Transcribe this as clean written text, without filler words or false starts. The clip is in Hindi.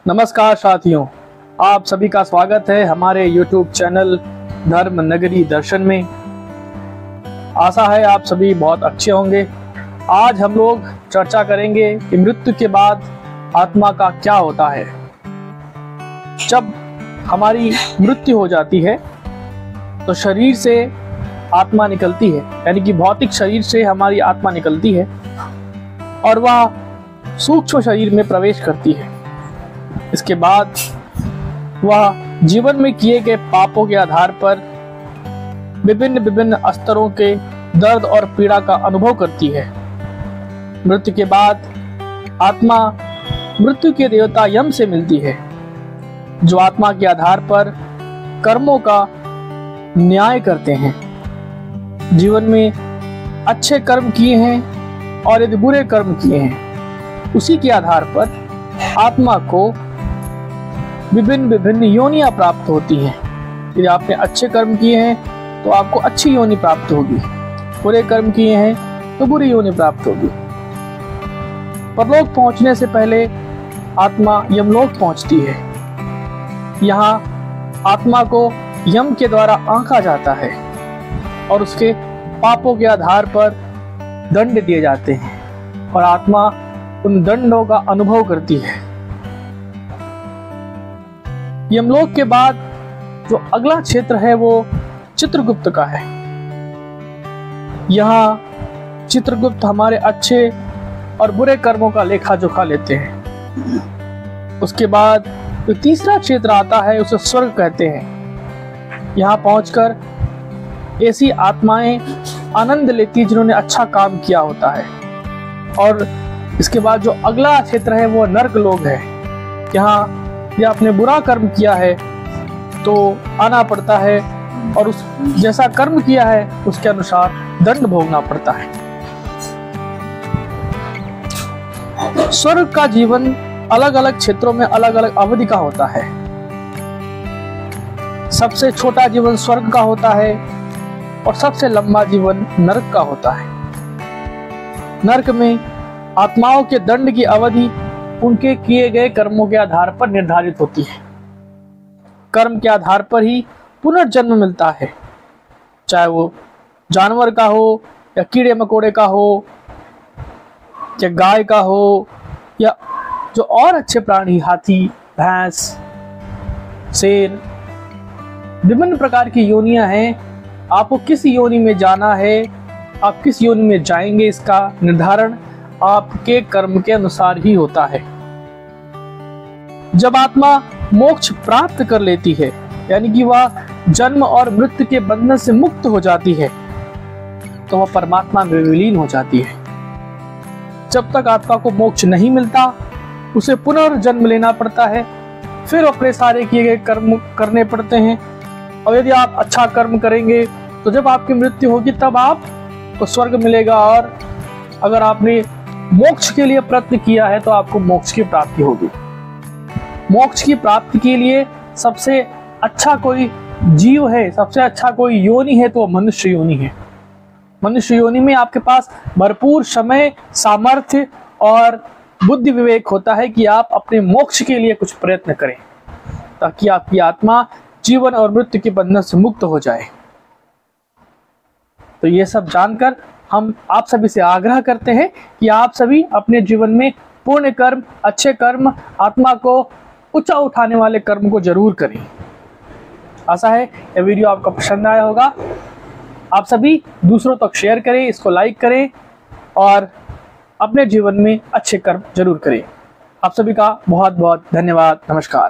नमस्कार साथियों, आप सभी का स्वागत है हमारे YouTube चैनल धर्म नगरी दर्शन में। आशा है आप सभी बहुत अच्छे होंगे। आज हम लोग चर्चा करेंगे कि मृत्यु के बाद आत्मा का क्या होता है। जब हमारी मृत्यु हो जाती है तो शरीर से आत्मा निकलती है, यानी कि भौतिक शरीर से हमारी आत्मा निकलती है और वह सूक्ष्म शरीर में प्रवेश करती है। इसके बाद वह जीवन में किए गए पापों के आधार पर विभिन्न स्तरों के दर्द और पीड़ा का अनुभव करती है। मृत्यु के बाद आत्मा मृत्यु के देवता यम से मिलती है, जो आत्मा के आधार पर कर्मों का न्याय करते हैं। जीवन में अच्छे कर्म किए हैं और यदि बुरे कर्म किए हैं, उसी के आधार पर आत्मा को विभिन्न योनियां प्राप्त होती हैं। यदि आपने अच्छे कर्म किए हैं तो आपको अच्छी योनि प्राप्त होगी, बुरे कर्म किए हैं तो बुरी योनि प्राप्त होगी। परलोक पहुंचने से पहले आत्मा यमलोक पहुंचती है। यहाँ आत्मा को यम के द्वारा आंका जाता है और उसके पापों के आधार पर दंड दिए जाते हैं और आत्मा उन दंडों का अनुभव करती है। यमलोक के बाद जो अगला क्षेत्र है वो चित्रगुप्त का है। यहाँ चित्रगुप्त हमारे अच्छे और बुरे कर्मों का लेखा जोखा लेते हैं। उसके बाद जो तीसरा क्षेत्र आता है उसे स्वर्ग कहते हैं। यहाँ पहुंचकर ऐसी आत्माएं आनंद लेती जिन्होंने अच्छा काम किया होता है। और इसके बाद जो अगला क्षेत्र है वो नर्क लोक है। यहाँ या आपने बुरा कर्म किया है तो आना पड़ता है और उस जैसा कर्म किया है उसके अनुसार दंड भोगना पड़ता है। स्वर्ग का जीवन अलग अलग क्षेत्रों में अलग अलग अवधि का होता है। सबसे छोटा जीवन स्वर्ग का होता है और सबसे लंबा जीवन नरक का होता है। नरक में आत्माओं के दंड की अवधि उनके किए गए कर्मों के आधार पर निर्धारित होती है। कर्म के आधार पर ही पुनर्जन्म मिलता है, चाहे वो जानवर का हो या कीड़े मकोड़े का हो या गाय का हो या जो और अच्छे प्राणी, हाथी, भैंस, शेर, विभिन्न प्रकार की योनियां हैं। आपको किस योनि में जाना है, आप किस योनि में जाएंगे, इसका निर्धारण आपके कर्म के अनुसार ही होता है। जब आत्मा मोक्ष प्राप्त कर लेती है, यानी कि वह जन्म और मृत्यु के बंधन से मुक्त हो जाती है, तो वह परमात्मा में विलीन हो जाती है। जब तक आत्मा को मोक्ष नहीं मिलता, उसे पुनर्जन्म लेना पड़ता है, फिर अपने सारे किए गए कर्म करने पड़ते हैं। और यदि आप अच्छा कर्म करेंगे तो जब आपकी मृत्यु होगी तब आपको स्वर्ग मिलेगा, और अगर आपने मोक्ष के लिए प्रयत्न किया है तो आपको मोक्ष की प्राप्ति होगी। मोक्ष की प्राप्ति के लिए सबसे अच्छा कोई जीव है, सबसे अच्छा कोई योनि है तो मनुष्य योनि है। मनुष्य योनि में आपके पास भरपूर समय, सामर्थ्य और बुद्धि विवेक होता है कि आप अपने मोक्ष के लिए कुछ प्रयत्न करें, ताकि आपकी आत्मा जीवन और मृत्यु के बंधन से मुक्त हो जाए। तो ये सब जानकर हम आप सभी से आग्रह करते हैं कि आप सभी अपने जीवन में पुण्य कर्म, अच्छे कर्म, आत्मा को ऊंचा उठाने वाले कर्म को जरूर करें। आशा है यह वीडियो आपको पसंद आया होगा। आप सभी दूसरों तक शेयर करें, इसको लाइक करें और अपने जीवन में अच्छे कर्म जरूर करें। आप सभी का बहुत बहुत धन्यवाद। नमस्कार।